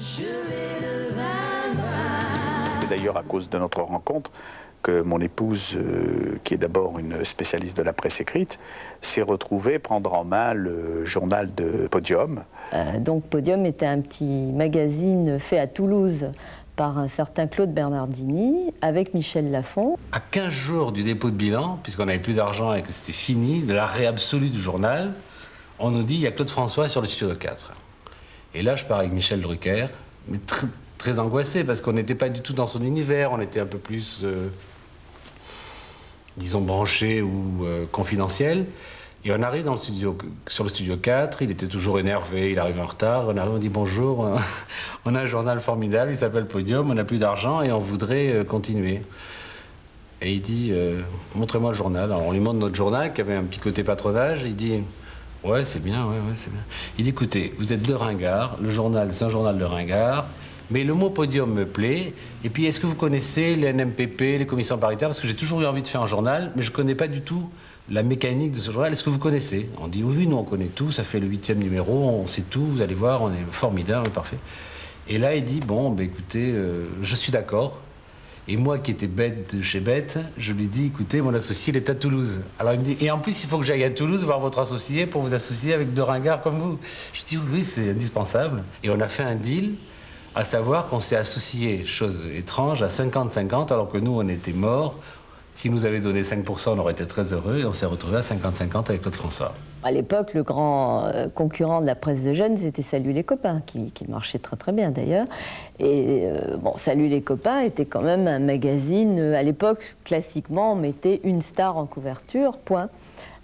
C'est d'ailleurs à cause de notre rencontre que mon épouse, qui est d'abord une spécialiste de la presse écrite, s'est retrouvée prendre en main le journal de Podium. Donc Podium était un petit magazine fait à Toulouse par un certain Claude Bernardini avec Michel Lafon. À 15 jours du dépôt de bilan, puisqu'on n'avait plus d'argent et que c'était fini, de l'arrêt absolu du journal, on nous dit il y a Claude François sur le studio 4. Et là, je pars avec Michel Drucker, mais très angoissé parce qu'on n'était pas du tout dans son univers, on était un peu plus, disons, branché ou confidentiel. Et on arrive sur le studio 4, il était toujours énervé, il arrive en retard, on arrive, on dit bonjour, on a un journal formidable, il s'appelle Podium, on n'a plus d'argent et on voudrait continuer. Et il dit, montrez-moi le journal. Alors on lui montre notre journal qui avait un petit côté patronage, il dit, ouais c'est bien, ouais c'est bien. Il dit, écoutez, vous êtes deux ringards, le journal c'est un journal de ringards, mais le mot Podium me plaît, et puis est-ce que vous connaissez les NMPP, les commissions paritaires, parce que j'ai toujours eu envie de faire un journal, mais je ne connais pas du tout la mécanique de ce journal, est-ce que vous connaissez? On dit oui, nous on connaît tout, ça fait le 8e numéro, on sait tout, vous allez voir, on est formidable, parfait. Et là il dit, bon, ben, écoutez, je suis d'accord. Et moi qui étais bête de chez bête, je lui dis, écoutez, mon associé il est à Toulouse. Alors il me dit, et en plus il faut que j'aille à Toulouse voir votre associé pour vous associer avec deux ringards comme vous. Je dis, oui, c'est indispensable. Et on a fait un deal, à savoir qu'on s'est associé, chose étrange, à 50-50, alors que nous on était morts. S'il nous avait donné 5%, on aurait été très heureux et on s'est retrouvé à 50-50 avec Claude François. À l'époque, le grand concurrent de la presse de jeunes, c'était Salut les copains, qui marchait très bien d'ailleurs. Et bon, Salut les copains était quand même un magazine, à l'époque, classiquement, on mettait une star en couverture, point.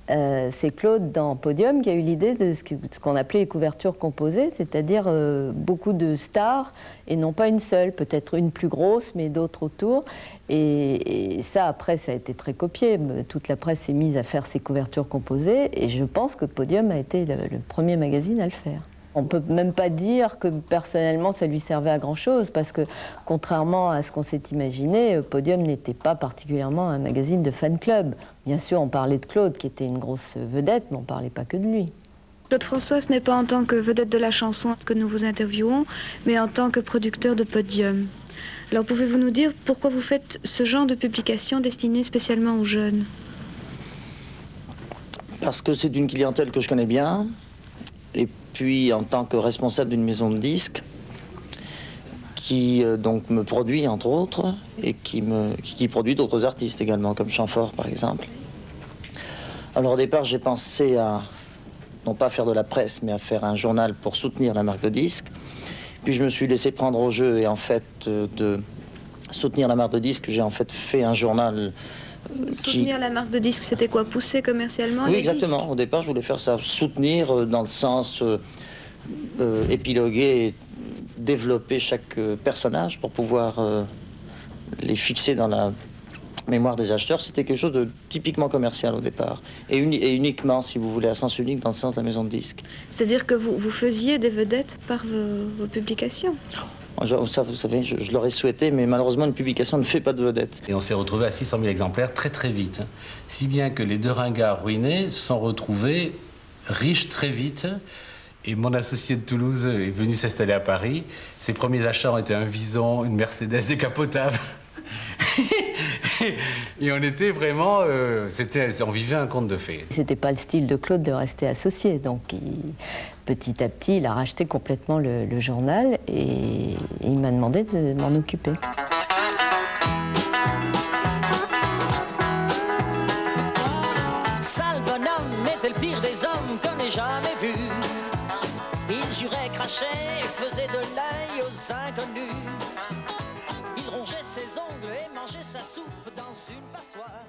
C'est Claude dans Podium qui a eu l'idée de ce qu'on appelait les couvertures composées, c'est-à-dire beaucoup de stars et non pas une seule, peut-être une plus grosse mais d'autres autour. Et ça, après, ça a été très copié. Toute la presse s'est mise à faire ces couvertures composées et je pense que Podium a été le premier magazine à le faire. On ne peut même pas dire que personnellement ça lui servait à grand chose parce que contrairement à ce qu'on s'est imaginé, Podium n'était pas particulièrement un magazine de fan club. Bien sûr on parlait de Claude qui était une grosse vedette mais on ne parlait pas que de lui. Claude François, ce n'est pas en tant que vedette de la chanson que nous vous interviewons, mais en tant que producteur de Podium. Alors pouvez-vous nous dire pourquoi vous faites ce genre de publication destinée spécialement aux jeunes? Parce que c'est une clientèle que je connais bien. Et puis, en tant que responsable d'une maison de disques, qui donc me produit, entre autres, et qui produit d'autres artistes également, comme Chamfort, par exemple. Alors, au départ, j'ai pensé à, non pas faire de la presse, mais à faire un journal pour soutenir la marque de disques. Puis, je me suis laissé prendre au jeu, et en fait, de soutenir la marque de disques, j'ai en fait fait un journal... Soutenir la marque de disques, c'était quoi? Pousser commercialement Oui, les exactement. disques? Au départ, je voulais faire ça. Soutenir dans le sens épiloguer et développer chaque personnage pour pouvoir les fixer dans la mémoire des acheteurs. C'était quelque chose de typiquement commercial au départ. Et uniquement, si vous voulez, à sens unique dans le sens de la maison de disques. C'est-à-dire que vous faisiez des vedettes par vos publications? Ça, vous savez, je l'aurais souhaité, mais malheureusement, une publication ne fait pas de vedette. Et on s'est retrouvé à 600 000 exemplaires très vite. Si bien que les deux ringards ruinés se sont retrouvés riches très vite. Et mon associé de Toulouse est venu s'installer à Paris. Ses premiers achats ont été un Vison, une Mercedes décapotable. Et on était vraiment... on vivait un conte de fées. C'était pas le style de Claude de rester associé, donc petit à petit, il a racheté complètement le journal et il m'a demandé de m'en occuper. Sale bonhomme était le pire des hommes qu'on ait jamais vu. Il jurait, crachait et faisait de l'œil aux inconnus. Il rongeait ses ongles et mangeait sa soupe dans une passoire.